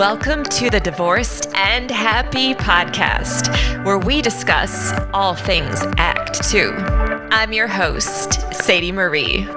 Welcome to the Divorced and Happy podcast, where we discuss all things Act 2. I'm your host, Sadie Marie.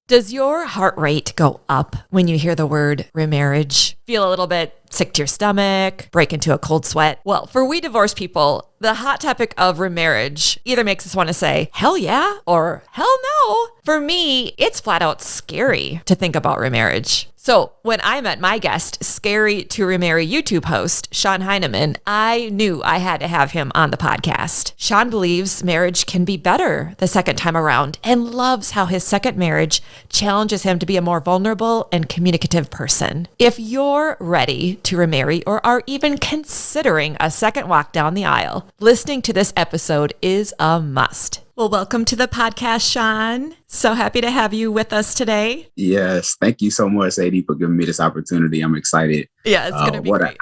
Does your heart rate go up when you hear the word remarriage? Feel a little bit sick to your stomach, break into a cold sweat? Well, for we divorced people, the hot topic of remarriage either makes us want to say, hell yeah, or hell no. For me, it's flat out scary to think about remarriage. So when I met my guest, scary To Remarry YouTube host, Sean Heineman, I knew I had to have him on the podcast. Sean believes marriage can be better the second time around and loves how his second marriage challenges him to be a more vulnerable and communicative person. If you're ready to remarry or are even considering a second walk down the aisle, listening to this episode is a must. Well, welcome to the podcast, Sean. So happy to have you with us today. Yes. Thank you so much, Sadie, for giving me this opportunity. I'm excited. Yeah, it's going to be great.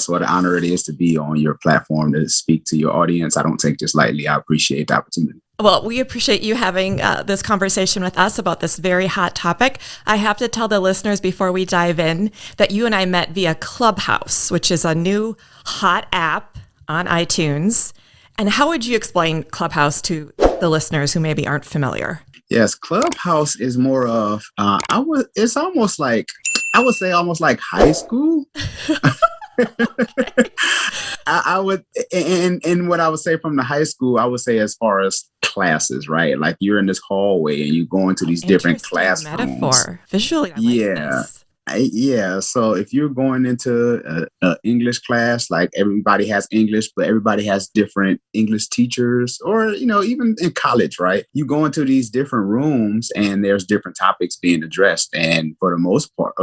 What an honor it is to be on your platform to speak to your audience. I don't take this lightly. I appreciate the opportunity. Well, we appreciate you having this conversation with us about this very hot topic. I have to tell the listeners before we dive in that you and I met via Clubhouse, which is a new hot app on iTunes. And how would you explain Clubhouse to the listeners who maybe aren't familiar? Yes, Clubhouse is more of, it's almost like, I would say almost like high school. I would, and what I would say from the high school, I would say as far as classes, right? Like you're in this hallway and you go into these different classrooms. Metaphor. Visually, I like this. So if you're going into an English class, like everybody has English, but everybody has different English teachers, or, even in college, right? You go into these different rooms and there's different topics being addressed. And for the most part,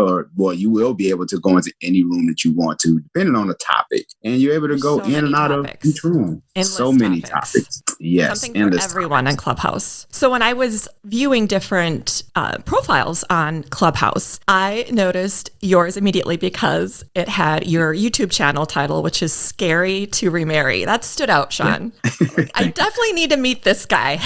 you will be able to go into any room that you want to, depending on the topic. And you're able to go in and out of each room. So many topics. Yes. Something for everyone on Clubhouse. So when I was viewing different profiles on Clubhouse, I noticed yours immediately because it had your YouTube channel title, which is Scary to Remarry. That stood out, Sean. Yeah. I definitely need to meet this guy.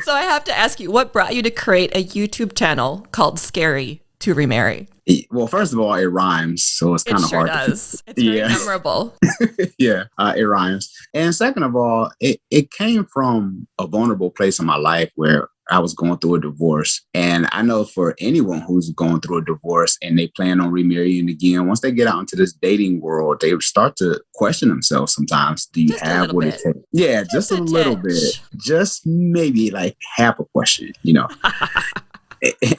So I have to ask you, what brought you to create a YouTube channel called Scary to Remarry? Well, first of all, it rhymes, so it's kind of hard. It sure does. It's very memorable. Yeah, it rhymes. And second of all, it came from a vulnerable place in my life where I was going through a divorce. And I know for anyone who's going through a divorce and they plan on remarrying again, once they get out into this dating world, they start to question themselves sometimes. Do you have what it takes? Yeah, just a little bit. Just maybe like half a question,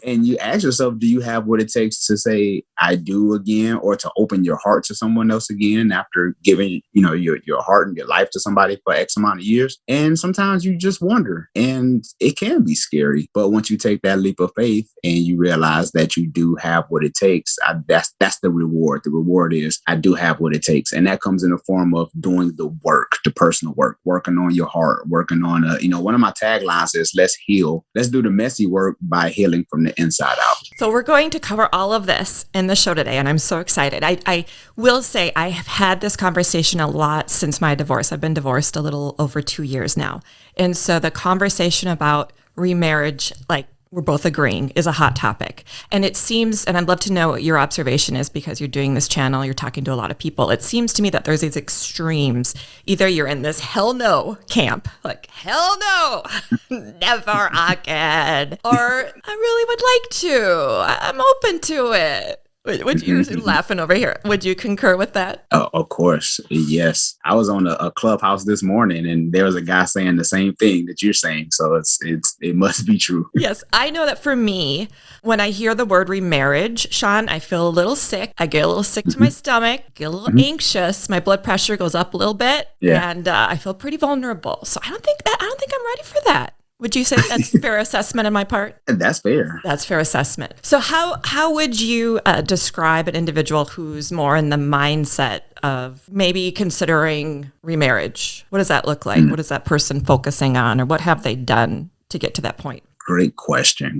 And you ask yourself, do you have what it takes to say, I do again, or to open your heart to someone else again after giving, your heart and your life to somebody for X amount of years? And sometimes you just wonder, and it can be scary. But once you take that leap of faith and you realize that you do have what it takes, that's the reward. The reward is I do have what it takes. And that comes in the form of doing the work, the personal work, working on your heart, working on, one of my taglines is let's heal. Let's do the messy work by healing from the inside out. So we're going to cover all of this in the show today, and I'm so excited. I will say I have had this conversation a lot since my divorce. I've been divorced a little over 2 years now. And so the conversation about remarriage, like we're both agreeing, is a hot topic. And it seems, and I'd love to know what your observation is because you're doing this channel, you're talking to a lot of people. It seems to me that there's these extremes. Either you're in this hell no camp, like hell no, never again. Or I really would like to, I'm open to it. Would you laughing over here? Would you concur with that? Oh, of course. Yes. I was on a Clubhouse this morning and there was a guy saying the same thing that you're saying. So it must be true. Yes. I know that for me, when I hear the word remarriage, Sean, I feel a little sick. I get a little sick to my stomach, get a little anxious. My blood pressure goes up a little bit and I feel pretty vulnerable. So I don't think I'm ready for that. Would you say that's a fair assessment on my part? That's fair. That's fair assessment. So how would you describe an individual who's more in the mindset of maybe considering remarriage? What does that look like? What is that person focusing on, or what have they done to get to that point? Great question.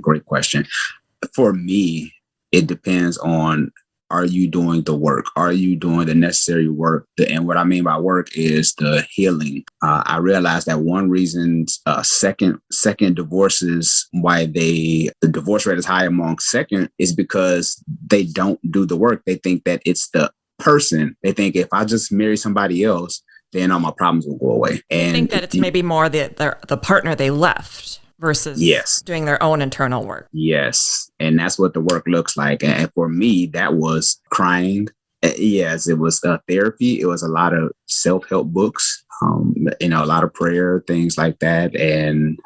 For me, it depends on are you doing the work? Are you doing the necessary work? And what I mean by work is the healing. I realized that one reason second divorces, why the divorce rate is high among second, is because they don't do the work. They think that it's the person. They think if I just marry somebody else, then all my problems will go away. And I think that it's maybe more the partner they left versus doing their own internal work. Yes. And that's what the work looks like. And for me, that was crying. Yes, it was therapy. It was a lot of self-help books, a lot of prayer, things like that. And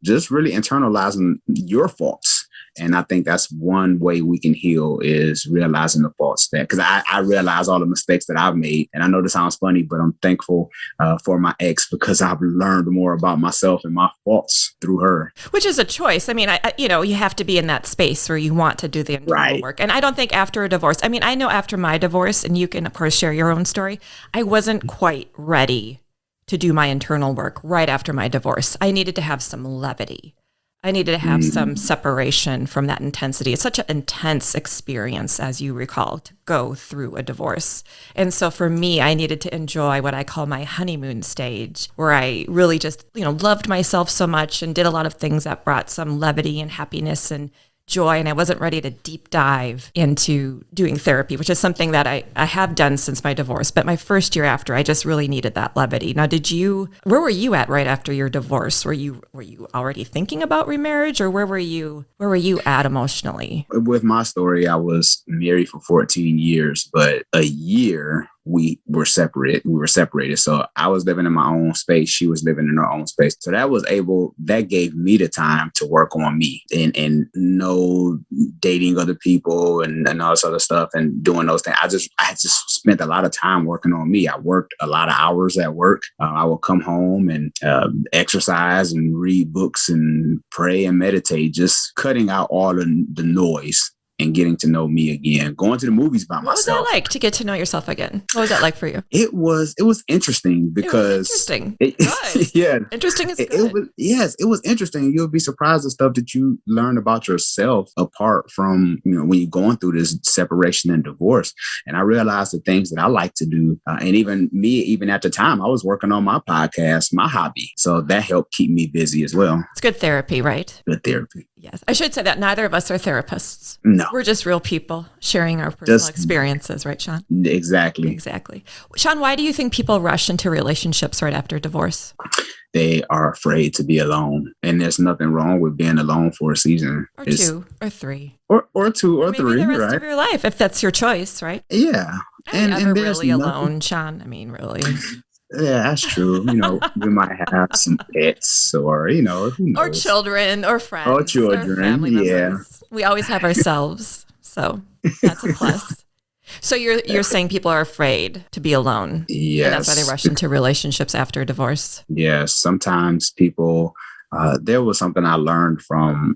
just really internalizing your faults. And I think that's one way we can heal is realizing the faults because I realize all the mistakes that I've made. And I know this sounds funny, but I'm thankful for my ex because I've learned more about myself and my faults through her. Which is a choice. I mean, you have to be in that space where you want to do the internal work. And I don't think after a divorce, I mean, I know after my divorce, and you can, of course, share your own story, I wasn't quite ready to do my internal work right after my divorce. I needed to have some levity. I needed to have some separation from that intensity. It's such an intense experience, as you recall, to go through a divorce. And so for me, I needed to enjoy what I call my honeymoon stage, where I really just, loved myself so much and did a lot of things that brought some levity and happiness and joy. And I wasn't ready to deep dive into doing therapy, which is something that I have done since my divorce. But my first year after, I just really needed that levity. Now, where were you at right after your divorce? Were you already thinking about remarriage, or where were you at emotionally? With my story, I was married for 14 years, but a year we were separated. So I was living in my own space. She was living in her own space. So that gave me the time to work on me and no dating other people and all this other stuff and doing those things. I just spent a lot of time working on me. I worked a lot of hours at work. I would come home and exercise and read books and pray and meditate, just cutting out all the noise and getting to know me again, going to the movies by myself. What was that like to get to know yourself again? What was that like for you? It was interesting because... Interesting. Good. Yeah. Interesting is good. It was interesting. You'll be surprised at stuff that you learn about yourself apart from, when you're going through this separation and divorce. And I realized the things that I like to do. And even at the time, I was working on my podcast, my hobby. So that helped keep me busy as well. It's good therapy, right? Good therapy. Yes. I should say that neither of us are therapists. No. We're just real people sharing our personal experiences, right, Sean? Exactly. Sean, why do you think people rush into relationships right after divorce? They are afraid to be alone. And there's nothing wrong with being alone for a season. Or two, or three. Or two, or three, the rest right? of your life, if that's your choice, right? Yeah. And really alone, Sean? I mean, really. Yeah, that's true. We might have some pets or, who knows? Or children or friends. Or children, or family members. We always have ourselves. So that's a plus. So you're saying people are afraid to be alone. Yes. And that's why they rush into relationships after divorce. Yes. Sometimes people, there was something I learned from,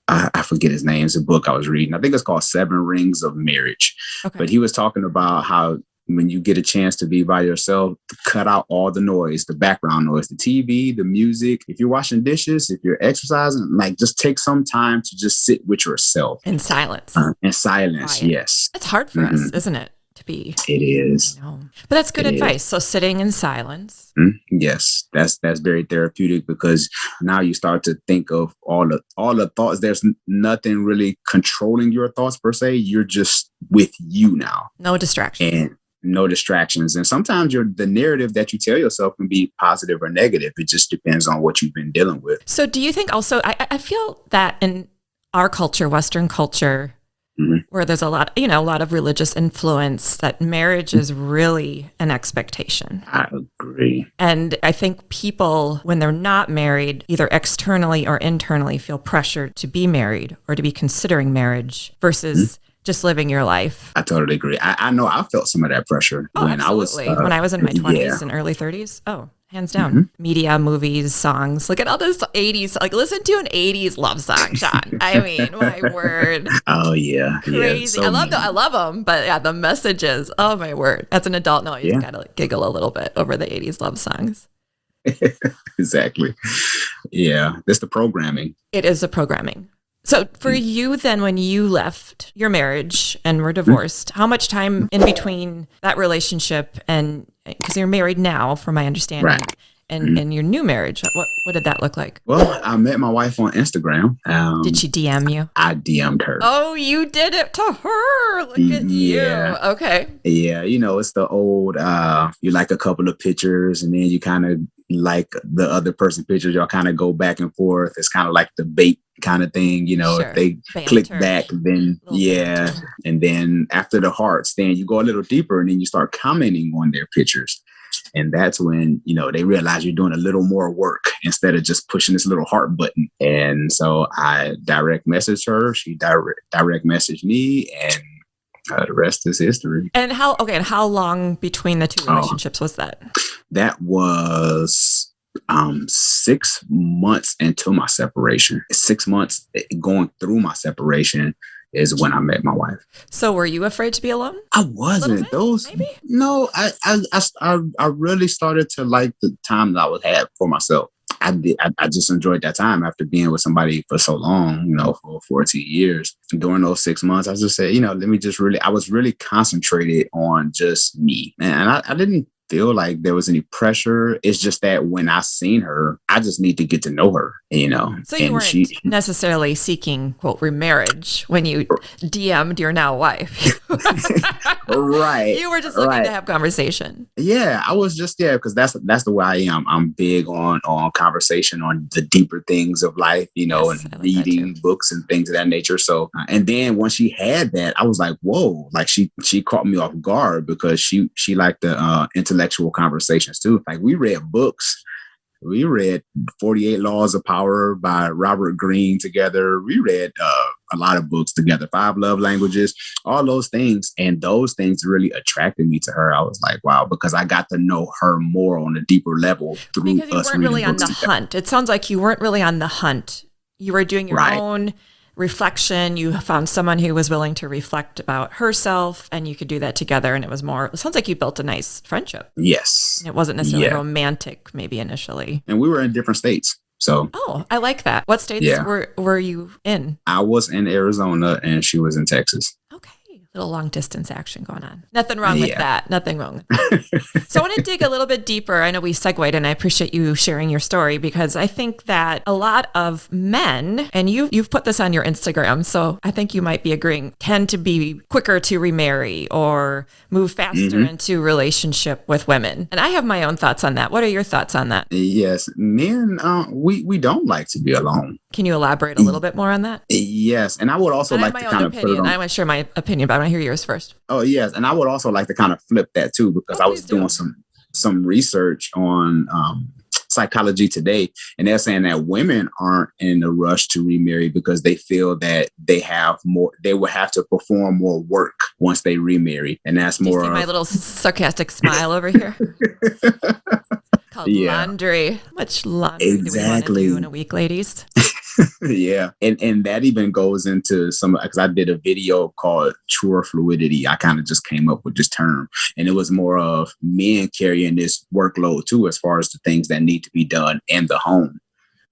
I forget his name. It's a book I was reading. I think it's called 7 Rings of Marriage. Okay. But he was talking about how when you get a chance to be by yourself, cut out all the noise, the background noise, the TV, the music. If you're washing dishes, if you're exercising, just take some time to just sit with yourself. In silence. Quiet. Yes. It's hard for us, isn't it? To be. It is. But that's good advice. So sitting in silence. Yes, that's very therapeutic because now you start to think of all the thoughts. There's nothing really controlling your thoughts per se. You're just with you now. No distractions. And no distractions. And sometimes the narrative that you tell yourself can be positive or negative. It just depends on what you've been dealing with. So do you think also, I feel that in our culture, Western culture, where there's a lot of religious influence, that marriage is really an expectation. I agree. And I think people, when they're not married, either externally or internally feel pressured to be married or to be considering marriage versus just living your life. I totally agree. I know I felt some of that pressure when absolutely. When I was in my 20s and early 30s. Oh, hands down. Media, movies, songs. Look at all this 80s. Listen to an 80s love song, Sean. I mean, my word. Oh, yeah. Crazy. Yeah, I love them. But yeah, the messages. Oh, my word. As an adult now, you just got to giggle a little bit over the 80s love songs. Exactly. Yeah. That's the programming. It is the programming. So for you then, when you left your marriage and were divorced, how much time in between that relationship and, because you're married now, from my understanding, Right. and your new marriage, what did that look like? Well, I met my wife on Instagram. Did she DM you? I DM'd her. Oh, you did it to her. Look at you. Okay. Yeah, it's the old, you like a couple of pictures and then you kind of like the other person's pictures. Y'all kind of go back and forth. It's kind of like the bait kind of thing, Sure. If they Banter. click back, then Banter. And then after the hearts, then you go a little deeper and then you start commenting on their pictures. And that's when, they realize you're doing a little more work instead of just pushing this little heart button. And so I direct messaged her. She direct messaged me, and the rest is history. And how long between the two relationships was that? That was 6 months into my separation. 6 months going through my separation is when I met my wife. So were you afraid to be alone? I wasn't. Maybe? No, I really started to like the time that I would have for myself. I just enjoyed that time after being with somebody for so long, for 14 years. During those 6 months, I just said, I was really concentrated on just me. And I didn't feel like there was any pressure. It's just that when I seen her, I just need to get to know her, So you weren't necessarily seeking, quote, remarriage when you DM'd your now wife. Right. You were just looking to have conversation. Yeah, I was just, because that's the way I am. I'm big on conversation, on the deeper things of life, and reading books and things of that nature. So, and then when she had that, I was like, whoa, like she caught me off guard because she liked the intellectual conversations too. Like we read books. We read 48 Laws of Power by Robert Greene together. We read a lot of books together, 5 Love Languages, all those things. And those things really attracted me to her. I was like, wow, because I got to know her more on a deeper level through because you us weren't really on the together. hunt. It sounds like you weren't really on the hunt. You were doing your own reflection. You found someone who was willing to reflect about herself, and you could do that together. And it sounds like you built a nice friendship. Yes. And it wasn't necessarily romantic, maybe initially. And we were in different states. So. Oh, I like that. What states were you in? I was in Arizona and she was in Texas. Okay. Little long distance action going on. Nothing wrong with that. Nothing wrong with that. So I want to dig a little bit deeper. I know we segued, and I appreciate you sharing your story, because I think that a lot of men, and you've put this on your Instagram, so I think you might be agreeing, tend to be quicker to remarry or move faster into relationship with women. And I have my own thoughts on that. What are your thoughts on that? Yes, men, we don't like to be alone. Can you elaborate a little bit more on that? Yes. And I would also like to kind of put it on. I want to share my opinion, but I want to hear yours first. Oh, yes. And I would also like to kind of flip that too, because I was doing some research on Psychology Today, and they're saying that women aren't in a rush to remarry because they feel that they will have to perform more work once they remarry. And that's more. Do you see my little sarcastic smile over here? Called laundry. How much laundry do we want to do in a week, ladies? Yeah. And that even goes into because I did a video called True Fluidity. I kind of just came up with this term, and it was more of men carrying this workload too, as far as the things that need to be done in the home,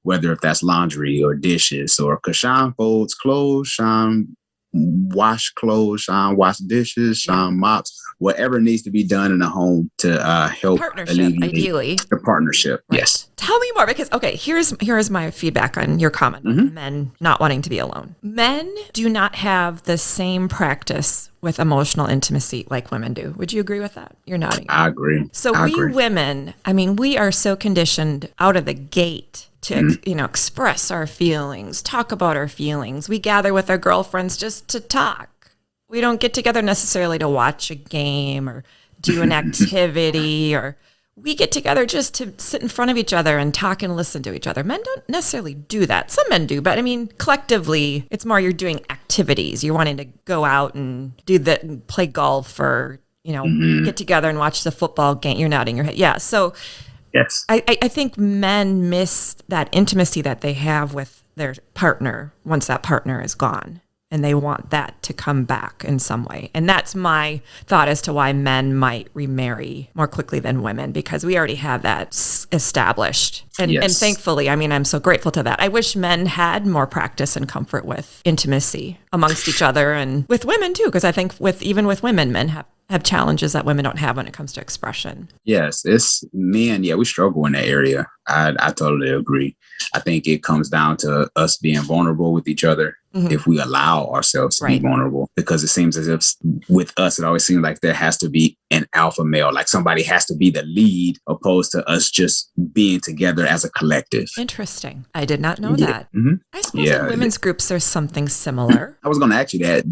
whether if that's laundry or dishes, or because Sean folds clothes, Sean wash clothes, Sean wash dishes, Sean mops, whatever needs to be done in the home to help alleviate ideally the partnership. Right. Yes. Tell me more, because here's my feedback on your comment on men not wanting to be alone. Men do not have the same practice with emotional intimacy like women do. Would you agree with that? You're nodding. I agree. So women, we are so conditioned out of the gate to express our feelings, talk about our feelings. We gather with our girlfriends just to talk. We don't get together necessarily to watch a game or do an activity, or we get together just to sit in front of each other and talk and listen to each other. Men don't necessarily do that. Some men do, but collectively, it's more you're doing activities. You're wanting to go out and play golf, or get together and watch the football game. You're nodding your head. Yeah. So yes, I think men miss that intimacy that they have with their partner once that partner is gone. and they want that to come back in some way. And that's my thought as to why men might remarry more quickly than women, because we already have that established. And thankfully, I mean, I'm so grateful to that. I wish men had more practice and comfort with intimacy amongst each other and with women too, because I think even with women, men have challenges that women don't have when it comes to expression. Yes, it's men. Yeah, we struggle in that area. I totally agree. I think it comes down to us being vulnerable with each other. If we allow ourselves to be vulnerable, because it seems as if with us, it always seems like there has to be an alpha male, like somebody has to be the lead, opposed to us just being together as a collective. Interesting. I did not know that. Mm-hmm. I suppose in women's groups, there's something similar. I was going to ask you that.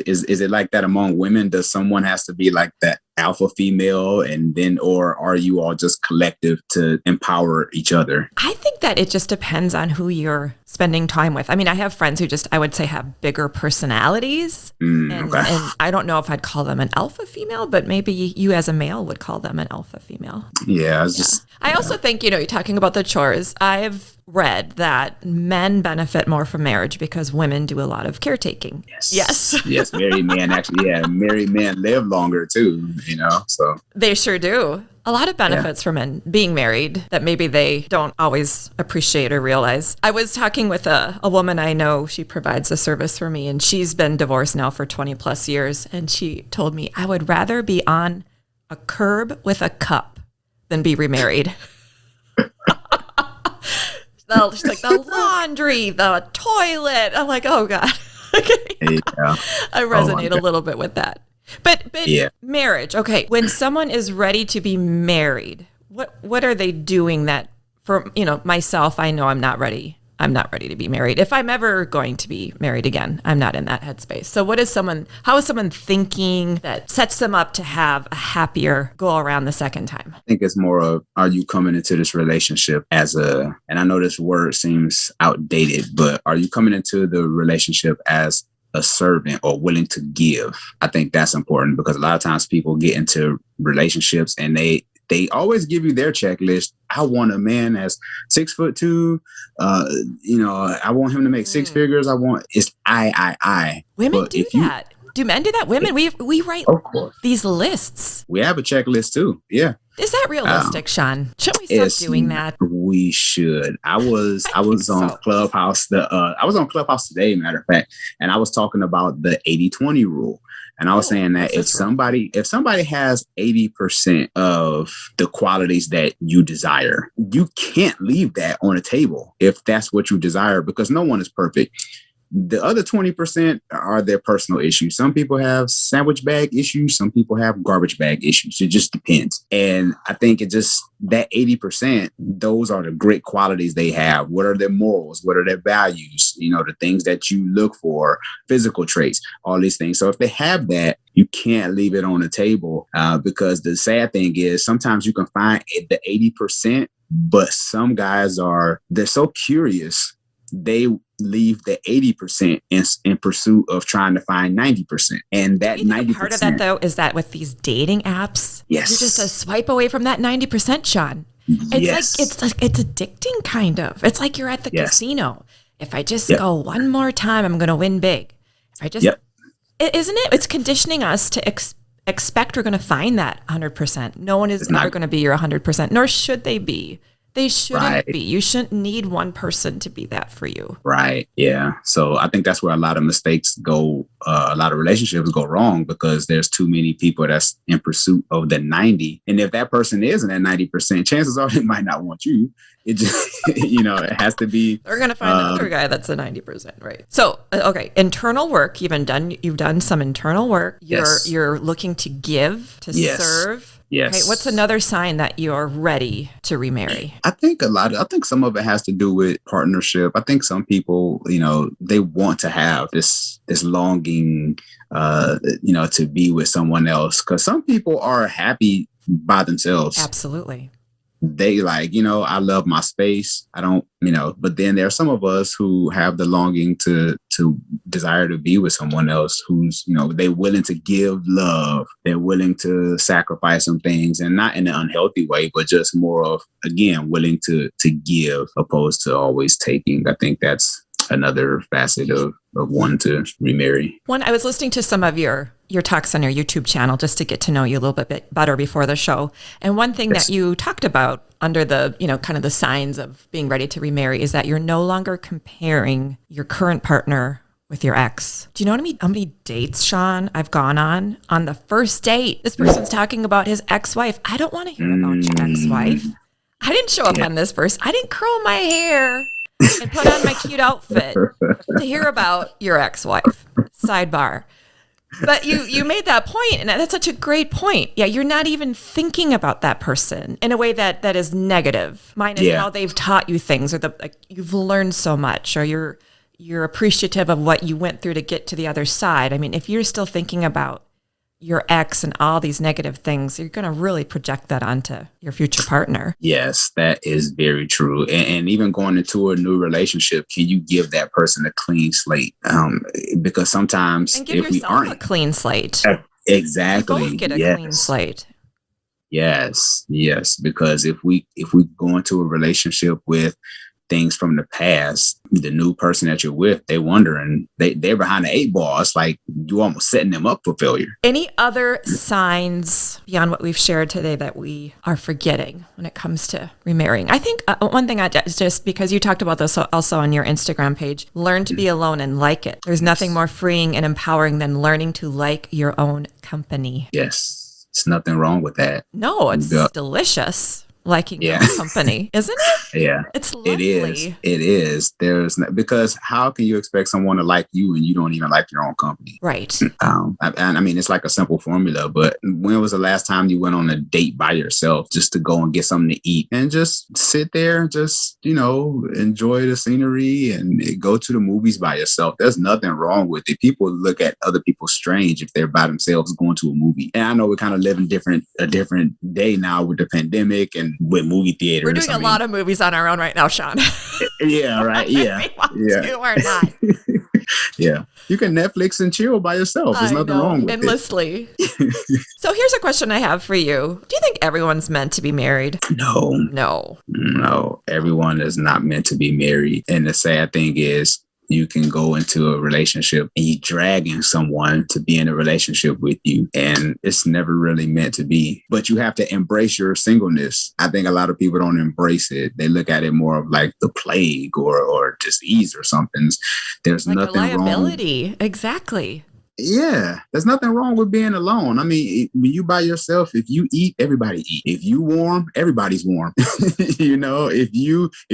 Is it like that among women? Does someone has to be like that alpha female, and then, or are you all just collective to empower each other? I think that it just depends on who you're spending time with. I mean, I have friends who I would say have bigger personalities. And I don't know if I'd call them an alpha female, but maybe you as a male would call them an alpha female. Yeah. I also think, you're talking about the chores. I've read that men benefit more from marriage because women do a lot of caretaking. Yes. Yes. Married men actually. Yeah. Married men live longer too, so. They sure do. A lot of benefits for men being married that maybe they don't always appreciate or realize. I was talking with a woman I know. She provides a service for me, and she's been divorced now for 20 plus years. And she told me, I would rather be on a curb with a cup than be remarried. She's like, the laundry, the toilet. I'm like, oh God. I resonate a little bit with that. But marriage, okay. When someone is ready to be married, what are they doing that for, myself, I know I'm not ready. I'm not ready to be married. If I'm ever going to be married again, I'm not in that headspace. So how is someone thinking that sets them up to have a happier go around the second time? I think it's more of, are you coming into this relationship and I know this word seems outdated, but are you coming into the relationship as a servant or willing to give? I think that's important, because a lot of times people get into relationships and they always give you their checklist. I want a man that's 6'2". I want him to make six figures. It's I. Women do that. Do men do that? Women, we write these lists. We have a checklist too. Yeah. Is that realistic, Sean? Should we stop doing that? We should. I was on Clubhouse. I was on Clubhouse today, matter of fact, and I was talking about the 80-20 rule. And I was saying that if somebody has 80% of the qualities that you desire, you can't leave that on the table if that's what you desire, because no one is perfect. The other 20% are their personal issues. Some people have sandwich bag issues. Some people have garbage bag issues. It just depends. And I think that 80%, those are the great qualities they have. What are their morals? What are their values? The things that you look for, physical traits, all these things. So if they have that, you can't leave it on the table, because the sad thing is sometimes you can find the 80%, but some guys they're so curious. They leave the 80% in pursuit of trying to find 90%. And that 90%. Part of that, though, is that with these dating apps, you're just a swipe away from that 90%, Sean. It's addicting, kind of. It's like you're at the casino. If I just go one more time, I'm going to win big. If I just, isn't it? It's conditioning us to expect we're going to find that 100%. No one is ever going to be your 100%, nor should they be. They shouldn't be. You shouldn't need one person to be that for you. Right. Yeah. So I think that's where a lot of mistakes go. A lot of relationships go wrong, because there's too many people that's in pursuit of the 90. And if that person isn't at 90%, chances are they might not want you. It just, it has to be. They're going to find another guy that's a 90%. Right. So, okay. Internal work. You've done some internal work. You're looking to give, to serve. Yes. Okay, what's another sign that you're ready to remarry? I think some of it has to do with partnership. I think some people, they want to have this longing, to be with someone else, because some people are happy by themselves. Absolutely. They I love my space. I don't, but then there are some of us who have the longing to desire to be with someone else who's, they're willing to give love. They're willing to sacrifice some things, and not in an unhealthy way, but just more of, again, willing to give opposed to always taking. I think that's another facet of wanting to remarry. I was listening to some of your talks on your YouTube channel just to get to know you a little bit better before the show. And one thing that you talked about under the, kind of the signs of being ready to remarry is that you're no longer comparing your current partner with your ex. Do you know how many dates, Sean, I've gone on the first date? This person's talking about his ex-wife. I don't want to hear about your ex-wife. I didn't show up on this first. I didn't curl my hair and put on my cute outfit to hear about your ex-wife. Sidebar. But you made that point, and that's such a great point. Yeah, you're not even thinking about that person in a way that is negative. Mine is how they've taught you things, or you've learned so much, or you're appreciative of what you went through to get to the other side. I mean, if you're still thinking about your ex and all these negative things, you're going to really project that onto your future partner. Yes, that is very true. And even going into a new relationship, can you give that person a clean slate? Because sometimes and give yourself a clean slate. Exactly. You both get a clean slate. Yes. Because if we go into a relationship with things from the past, the new person that you're with, they're wondering, they're behind the 8 ball. It's like you almost setting them up for failure. Any other signs beyond what we've shared today that we are forgetting when it comes to remarrying? I think one thing is just because you talked about this also on your Instagram page, learn to be alone and like it. There's nothing more freeing and empowering than learning to like your own company. Yes. There's nothing wrong with that. No, it's delicious. Liking your company, isn't it? Yeah, it's lovely. It is. Because how can you expect someone to like you and you don't even like your own company? Right. I mean, it's like a simple formula, but when was the last time you went on a date by yourself just to go and get something to eat and just sit there, just, enjoy the scenery and go to the movies by yourself? There's nothing wrong with it. People look at other people strange if they're by themselves going to a movie. And I know we kind of live in a different day now with the pandemic and with movie theaters. We're doing a lot of movies on our own right now, Sean. Yeah, right. Yeah. We want to or not. Yeah. You can Netflix and chill by yourself. There's nothing wrong with endlessly. So here's a question I have for you. Do you think everyone's meant to be married? No. Everyone is not meant to be married. And the sad thing is, you can go into a relationship and you're dragging someone to be in a relationship with you, and it's never really meant to be. But you have to embrace your singleness. I think a lot of people don't embrace it. They look at it more of like the plague or disease or something. There's like nothing a liability. wrong. Exactly. Yeah, there's nothing wrong with being alone. I mean, when you by yourself, if you eat, everybody eat. If you warm, everybody's warm. If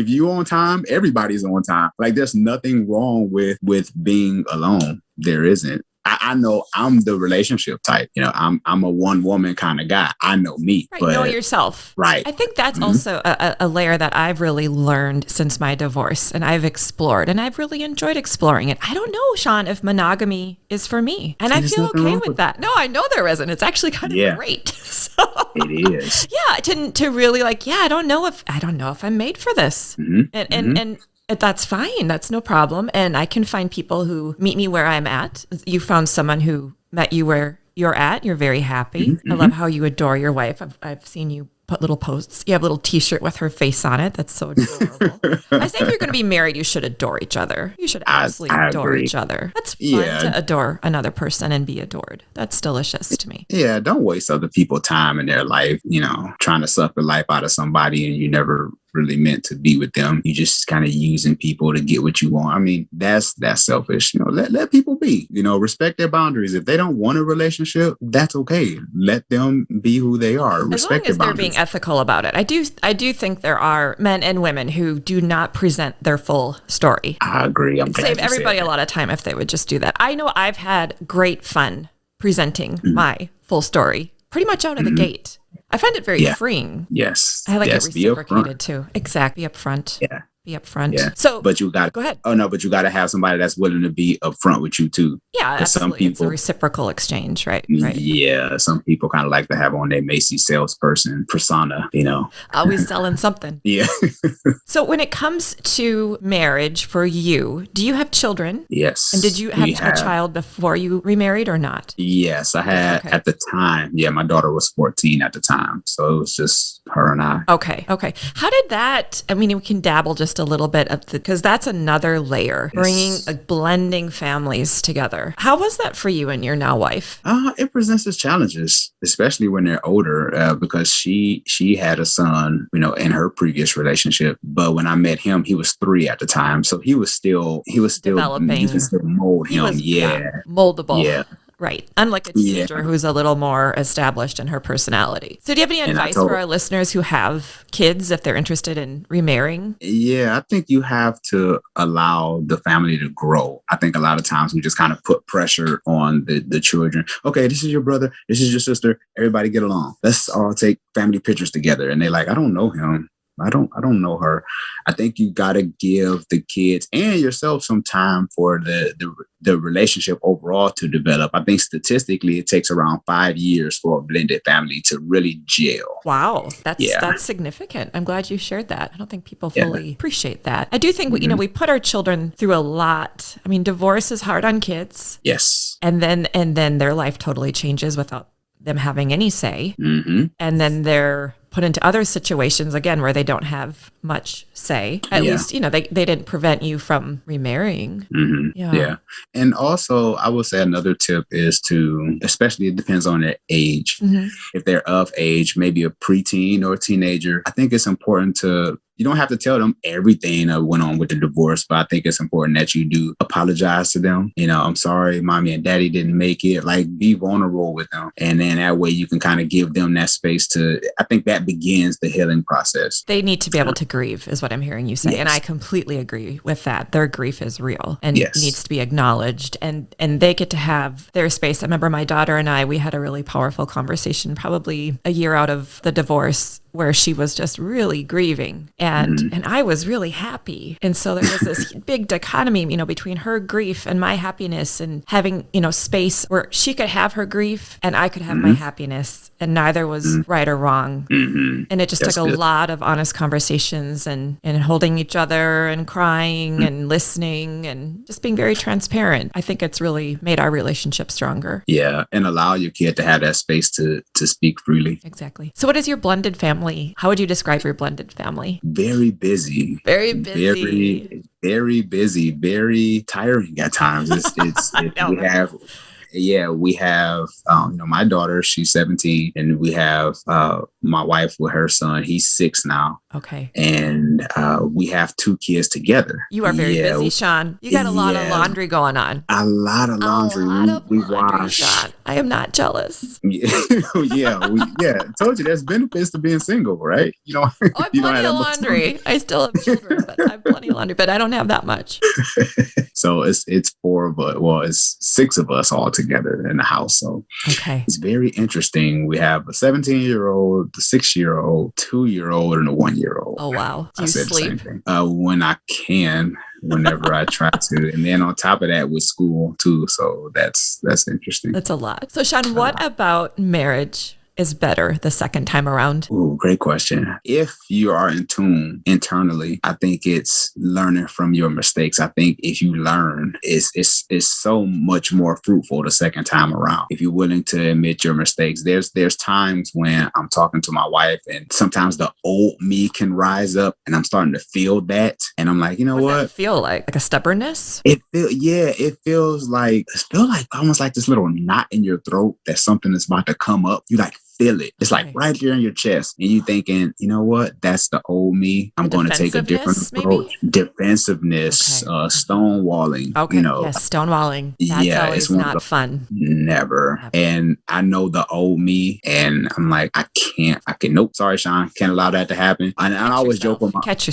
you on time, everybody's on time. Like, there's nothing wrong with being alone. There isn't. I know I'm the relationship type. I'm a one woman kind of guy. I know me. Right, know yourself. Right. I think that's also a layer that I've really learned since my divorce, and I've explored, and I've really enjoyed exploring it. I don't know, Sean, if monogamy is for me, and I feel okay with that. No, I know there isn't. It's actually kind of great. So, it is. Yeah, to really I don't know if I'm made for this, and that's fine. That's no problem. And I can find people who meet me where I'm at. You found someone who met you where you're at. You're very happy. I love how you adore your wife. I've seen you put little posts. You have a little T-shirt with her face on it. That's so adorable. I think if you're going to be married, you should adore each other. You should absolutely adore each other. That's fun to adore another person and be adored. That's delicious to me. Yeah, don't waste other people's time in their life, trying to suck the life out of somebody and you never really meant to be with them. You just kind of using people to get what you want. I mean, that's selfish. Let people be, respect their boundaries. If they don't want a relationship, that's okay. Let them be who they are. Respect their boundaries. They're being ethical about it. I do think there are men and women who do not present their full story. I agree. It'd save everybody a lot of time if they would just do that. I know I've had great fun presenting my full story pretty much out of the gate. I find it very freeing. Yes. I like it reciprocated too. Exactly. Be upfront. Yeah. Be upfront. Yeah. So, but you got go ahead. Oh no, but you got to have somebody that's willing to be upfront with you too. Yeah, absolutely. It's a reciprocal exchange, right? Yeah. Some people kind of like to have on their Macy's salesperson persona, Always selling something. Yeah. So when it comes to marriage for you, do you have children? Yes. And did you have a child before you remarried or not? Yes, I had at the time. Yeah, my daughter was 14 at the time. So it was just her and I. Okay. How did that, we can dabble just just a little bit of because that's another layer, bringing, blending families together. How was that for you and your now wife? It presents its challenges, especially when they're older, because she had a son, in her previous relationship. But when I met him, he was 3 at the time, so he was still developing. You can still mold him. Moldable. Yeah. Right. Unlike a teenager who's a little more established in her personality. So do you have any advice for our listeners who have kids if they're interested in remarrying? Yeah, I think you have to allow the family to grow. I think a lot of times we just kind of put pressure on the children. Okay, this is your brother. This is your sister. Everybody get along. Let's all take family pictures together. And they're like, I don't know him. I don't know her. I think you got to give the kids and yourself some time for the relationship overall to develop. I think statistically it takes around 5 years for a blended family to really gel. Wow. That's significant. I'm glad you shared that. I don't think people fully appreciate that. I do think, we put our children through a lot. I mean, divorce is hard on kids. Yes. And then their life totally changes without them having any say. Mm-hmm. And then they're put into other situations, again, where they don't have much say. At least, they didn't prevent you from remarrying. Mm-hmm. Yeah. And also, I would say another tip is to, especially it depends on their age. Mm-hmm. If they're of age, maybe a preteen or a teenager, I think it's important you don't have to tell them everything that went on with the divorce, but I think it's important that you do apologize to them. I'm sorry, mommy and daddy didn't make it. Like, be vulnerable with them. And then that way you can kind of give them that space I think that begins the healing process. They need to be able to grieve, is what I'm hearing you say. Yes. And I completely agree with that. Their grief is real and needs to be acknowledged. And they get to have their space. I remember my daughter and we had a really powerful conversation probably a year out of the divorce, where she was just really grieving and I was really happy. And so there was this big dichotomy, between her grief and my happiness, and having, space where she could have her grief and I could have my happiness, and neither was right or wrong. Mm-hmm. And it just took a lot of honest conversations and holding each other and crying and listening and just being very transparent. I think it's really made our relationship stronger. Yeah. And allow your kid to have that space to speak freely. Exactly. So what is your blended family? How would you describe your blended family? Very busy. Very busy. Very busy. Very tiring at times. We have, my daughter, she's 17, and we have my wife with her son. He's 6 now. Okay. And we have 2 kids together. You are very busy, Sean. You got a lot of laundry going on. A lot of laundry. We wash. Sean. I am not jealous. I told you there's benefits to being single, right? I have plenty of laundry. I still have children, but I have plenty of laundry, but I don't have that much. So it's 4 of us. Well, it's 6 of us all together in the house. So it's very interesting. We have a 17-year-old, a 6-year-old, 2-year-old, and a 1-year-old. Oh, wow. Do you sleep? When I can, whenever I try to. And then on top of that with school too. So that's interesting. That's a lot. So Sean, what about marriage is better the second time around? Ooh, great question. If you are in tune internally, I think it's learning from your mistakes. I think if you learn, it's so much more fruitful the second time around. If you're willing to admit your mistakes, there's times when I'm talking to my wife and sometimes the old me can rise up and I'm starting to feel that. And I'm like, what? Does that feel like a stubbornness? It feels like almost like this little knot in your throat that something is about to come up. You like feel it. It's like right there in your chest. And you thinking, what? That's the old me. I'm going to take a different approach. Maybe? Defensiveness, stonewalling. Okay. Yes, stonewalling. That's always not fun. Never. And I know the old me. And I'm like, I can't. Nope. Sorry, Sean. Can't allow that to happen. And I always joke with catch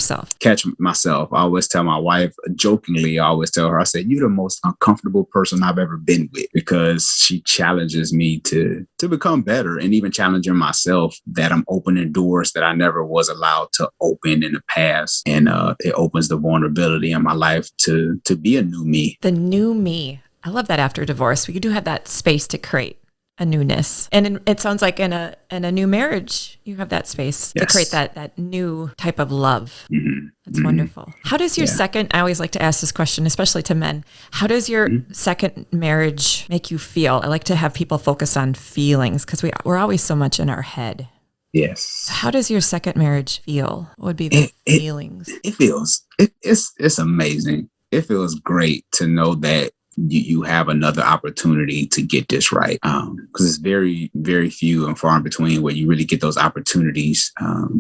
myself. I always tell my wife, jokingly, I always tell her, I said, you're the most uncomfortable person I've ever been with, because she challenges me to become better, and even challenging myself that I'm opening doors that I never was allowed to open in the past. And it opens the vulnerability in my life to be a new me. The new me. I love that after divorce, we do have that space to create a newness. And it sounds like in a new marriage, you have that space to create that new type of love. Mm-hmm. That's wonderful. How does your second, I always like to ask this question, especially to men, how does your second marriage make you feel? I like to have people focus on feelings, because we're always so much in our head. Yes. How does your second marriage feel? What would be the feelings? It's amazing. It feels great to know that you have another opportunity to get this right. Because it's very, very few and far in between where you really get those opportunities,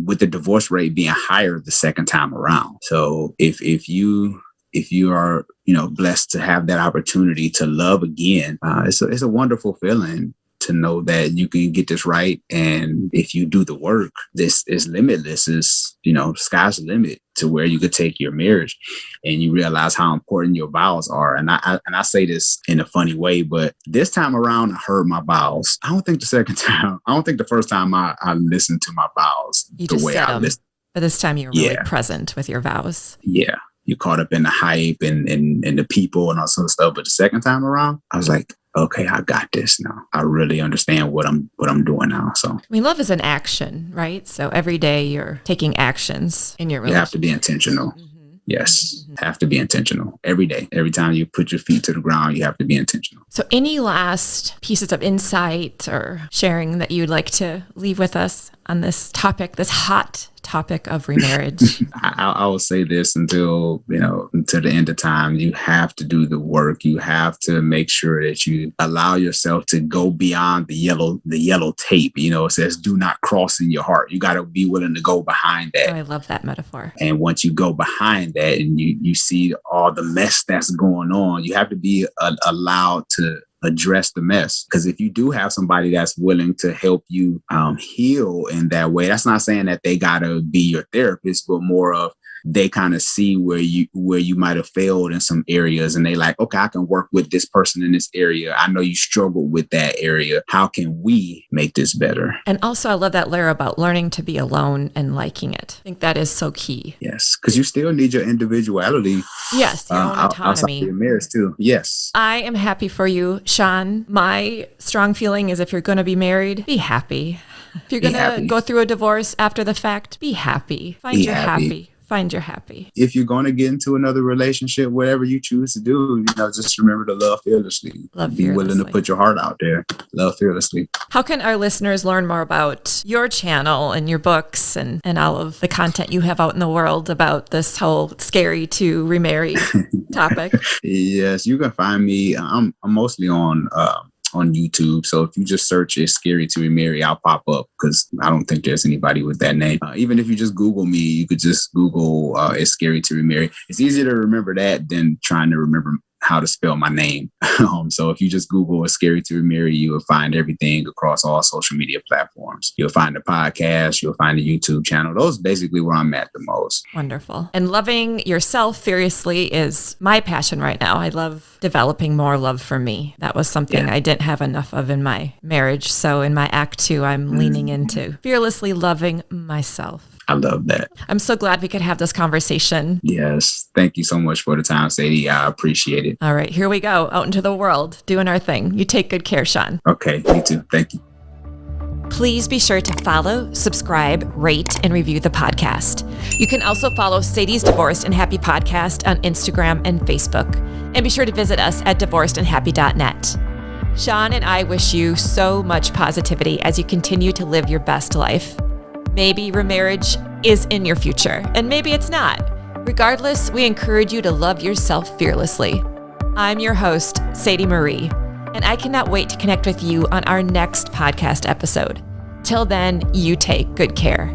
with the divorce rate being higher the second time around. So if you are, blessed to have that opportunity to love again, it's a wonderful feeling to know that you can get this right. And if you do the work, this is limitless. Is, sky's the limit to where you could take your marriage, and you realize how important your vows are. And I say this in a funny way, but this time around, I heard my vows. I don't think the first time I listened to my vows you the just way said I them, listened. but this time you were really present with your vows. Yeah. You caught up in the hype and the people and all sort of stuff. But the second time around, I was like, okay, I got this now. I really understand what I'm doing now. So love is an action, right? So every day you're taking actions in your relationship. You have to be intentional. Mm-hmm. Yes. Mm-hmm. Have to be intentional every day. Every time you put your feet to the ground, you have to be intentional. So any last pieces of insight or sharing that you'd like to leave with us on this topic, this hot topic of remarriage? I will say this until the end of time. You have to do the work. You have to make sure that you allow yourself to go beyond the yellow tape. It says do not cross in your heart. You got to be willing to go behind that. Oh, I love that metaphor. And once you go behind that and you see all the mess that's going on, you have to be allowed to address the mess. Because if you do have somebody that's willing to help you heal in that way, that's not saying that they gotta be your therapist, but more of they kind of see where you might have failed in some areas, and they like, okay, I can work with this person in this area. I know you struggled with that area. How can we make this better? And also, I love that layer about learning to be alone and liking it. I think that is so key. Yes, because you still need your individuality. Yes, your own autonomy. Outside of your marriage too. Yes. I am happy for you, Sean. My strong feeling is if you're going to be married, be happy. If you're going to go through a divorce after the fact, be happy. Find your happy. Find your happy. If you're going to get into another relationship, whatever you choose to do, just remember to love fearlessly. Be willing to put your heart out there. Love fearlessly. How can our listeners learn more about your channel and your books and all of the content you have out in the world about this whole scary to remarry topic? Yes, you can find me. I'm mostly on YouTube. So if you just search "It's Scary to Remarry," I'll pop up, because I don't think there's anybody with that name. Even if you just Google me, you could just Google "It's Scary to Remarry." It's easier to remember that than trying to remember how to spell my name. So if you just Google "It's Scary to Remarry," you will find everything across all social media platforms. You'll find the podcast, you'll find the YouTube channel. Those are basically where I'm at the most. Wonderful. And loving yourself fiercely is my passion right now. I love developing more love for me. That was something I didn't have enough of in my marriage. So in my act 2, I'm leaning into fearlessly loving myself. I love that. I'm so glad we could have this conversation. Yes. Thank you so much for the time, Sadie. I appreciate it. All right, here we go. Out into the world, doing our thing. You take good care, Sean. Okay, you too. Thank you. Please be sure to follow, subscribe, rate, and review the podcast. You can also follow Sadie's Divorced and Happy podcast on Instagram and Facebook. And be sure to visit us at divorcedandhappy.net. Sean and I wish you so much positivity as you continue to live your best life. Maybe remarriage is in your future, and maybe it's not. Regardless, we encourage you to love yourself fearlessly. I'm your host, Sadie Marie, and I cannot wait to connect with you on our next podcast episode. Till then, you take good care.